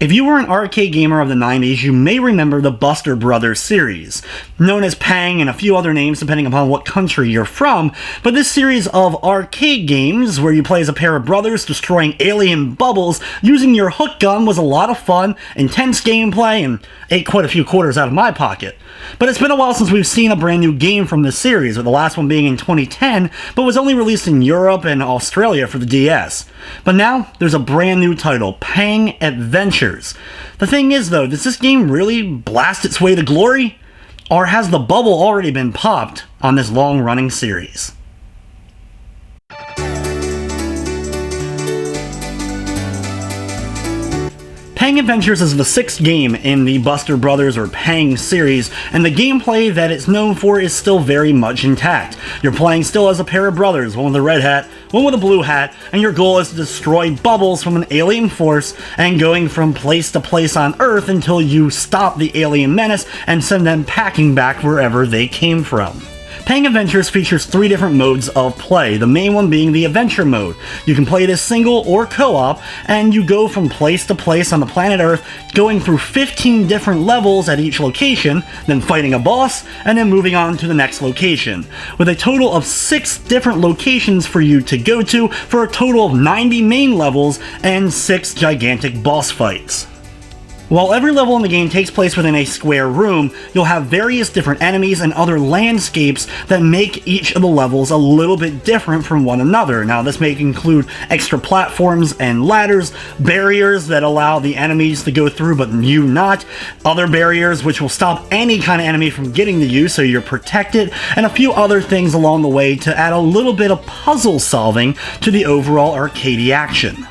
If you were an arcade gamer of the 90s, you may remember the Buster Brothers series, known as Pang and a few other names depending upon what country you're from, but this series of arcade games where you play as a pair of brothers destroying alien bubbles using your hook gun was a lot of fun, intense gameplay, and ate quite a few quarters out of my pocket. But it's been a while since we've seen a brand new game from this series, with the last one being in 2010, but was only released in Europe and Australia for the DS. But now, there's a brand new title, Pang Adventures. The thing is though, does this game really blast its way to glory? Or has the bubble already been popped on this long-running series? Pang Adventures is the 6th game in the Buster Brothers or Pang series, and the gameplay that it's known for is still very much intact. You're playing still as a pair of brothers, one with a red hat, one with a blue hat, and your goal is to destroy bubbles from an alien force and going from place to place on Earth until you stop the alien menace and send them packing back wherever they came from. Pang Adventures features 3 different modes of play, the main one being the adventure mode. You can play it as single or co-op, and you go from place to place on the planet Earth, going through 15 different levels at each location, then fighting a boss, and then moving on to the next location, with a total of 6 different locations for you to go to, for a total of 90 main levels and 6 gigantic boss fights. While every level in the game takes place within a square room, you'll have various different enemies and other landscapes that make each of the levels a little bit different from one another. Now, this may include extra platforms and ladders, barriers that allow the enemies to go through but you not, other barriers which will stop any kind of enemy from getting to you so you're protected, and a few other things along the way to add a little bit of puzzle solving to the overall arcadey action.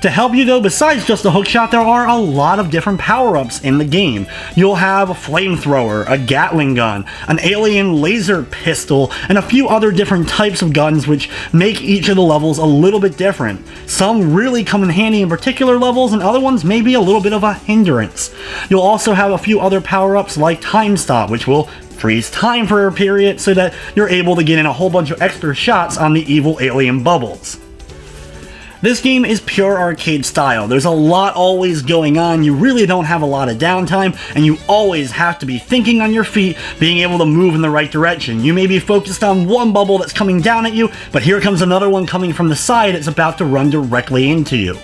To help you though, besides just a hookshot, there are a lot of different power-ups in the game. You'll have a flamethrower, a Gatling gun, an alien laser pistol, and a few other different types of guns which make each of the levels a little bit different. Some really come in handy in particular levels, and other ones may be a little bit of a hindrance. You'll also have a few other power-ups like Time Stop, which will freeze time for a period so that you're able to get in a whole bunch of extra shots on the evil alien bubbles. This game is pure arcade style. There's a lot always going on, you really don't have a lot of downtime, and you always have to be thinking on your feet, being able to move in the right direction. You may be focused on one bubble that's coming down at you, but here comes another one coming from the side that's about to run directly into you.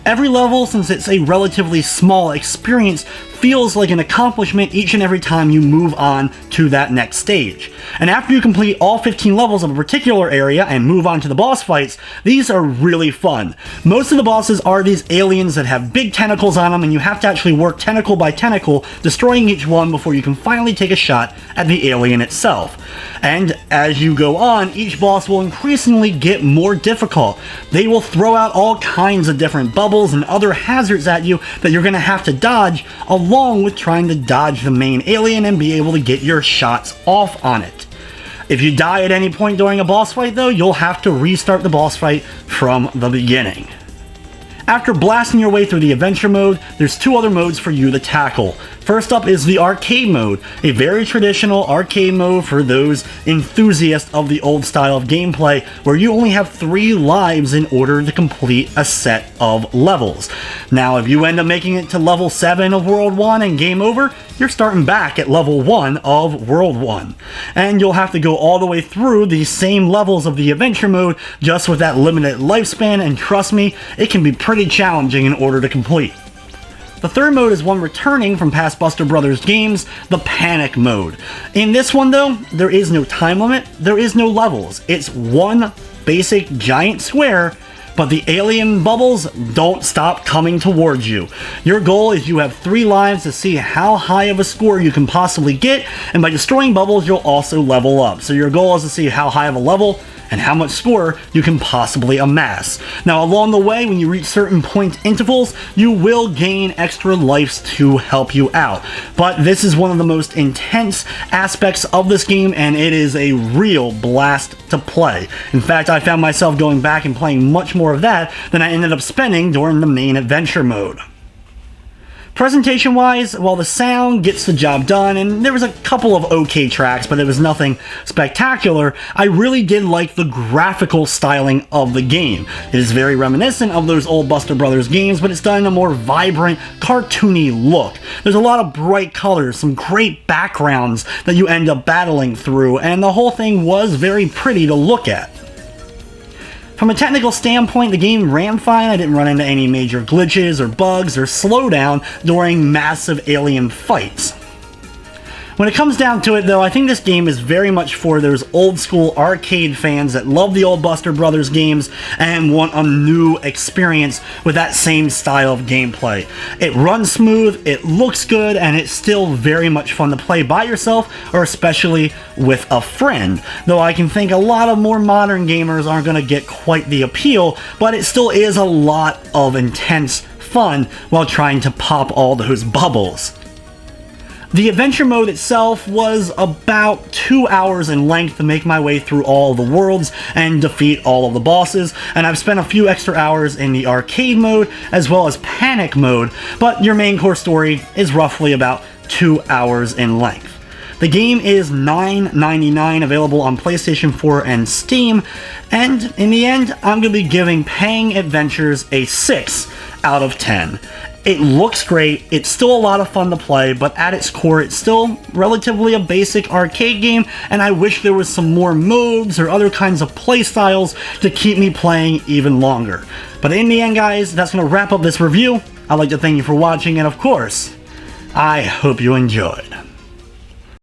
Every level, since it's a relatively small experience, feels like an accomplishment each and every time you move on to that next stage. And after you complete all 15 levels of a particular area and move on to the boss fights, these are really fun. Most of the bosses are these aliens that have big tentacles on them, and you have to actually work tentacle by tentacle, destroying each one before you can finally take a shot at the alien itself. And as you go on, each boss will increasingly get more difficult. They will throw out all kinds of different bubbles and other hazards at you that you're going to have to dodge, along with trying to dodge the main alien and be able to get your shots off on it. If you die at any point during a boss fight though, you'll have to restart the boss fight from the beginning. After blasting your way through the adventure mode, there's 2 other modes for you to tackle. First up is the arcade mode, a very traditional arcade mode for those enthusiasts of the old style of gameplay, where you only have 3 lives in order to complete a set of levels. Now, if you end up making it to level 7 of World 1 and game over, you're starting back at level 1 of World 1. And you'll have to go all the way through the same levels of the adventure mode, just with that limited lifespan, and trust me, it can be pretty challenging in order to complete. The third mode is one returning from past Buster Brothers games, the Panic mode. In this one though, there is no time limit, there is no levels. It's one basic giant square, but the alien bubbles don't stop coming towards you. Your goal is you have 3 lives to see how high of a score you can possibly get, and by destroying bubbles you'll also level up. So your goal is to see how high of a level and how much score you can possibly amass. Now, along the way, when you reach certain point intervals, you will gain extra lives to help you out. But this is one of the most intense aspects of this game, and it is a real blast to play. In fact, I found myself going back and playing much more of that than I ended up spending during the main adventure mode. Presentation-wise, well, the sound gets the job done, and there was a couple of okay tracks, but it was nothing spectacular. I really did like the graphical styling of the game. It is very reminiscent of those old Buster Brothers games, but it's done in a more vibrant, cartoony look. There's a lot of bright colors, some great backgrounds that you end up battling through, and the whole thing was very pretty to look at. From a technical standpoint, the game ran fine. I didn't run into any major glitches or bugs or slowdown during massive alien fights. When it comes down to it, though, I think this game is very much for those old school arcade fans that love the old Buster Brothers games and want a new experience with that same style of gameplay. It runs smooth, it looks good, and it's still very much fun to play by yourself or especially with a friend. Though I can think a lot of more modern gamers aren't going to get quite the appeal, but it still is a lot of intense fun while trying to pop all those bubbles. The adventure mode itself was about 2 hours in length to make my way through all the worlds and defeat all of the bosses, and I've spent a few extra hours in the arcade mode as well as panic mode, but your main core story is roughly about 2 hours in length. The game is $9.99, available on PlayStation 4 and Steam, and in the end, I'm going to be giving Pang Adventures a 6 out of 10. It looks great, it's still a lot of fun to play, but at its core it's still relatively a basic arcade game, and I wish there was some more modes or other kinds of play styles to keep me playing even longer. But in the end, guys, that's going to wrap up this review. I'd like to thank you for watching, and of course, I hope you enjoyed.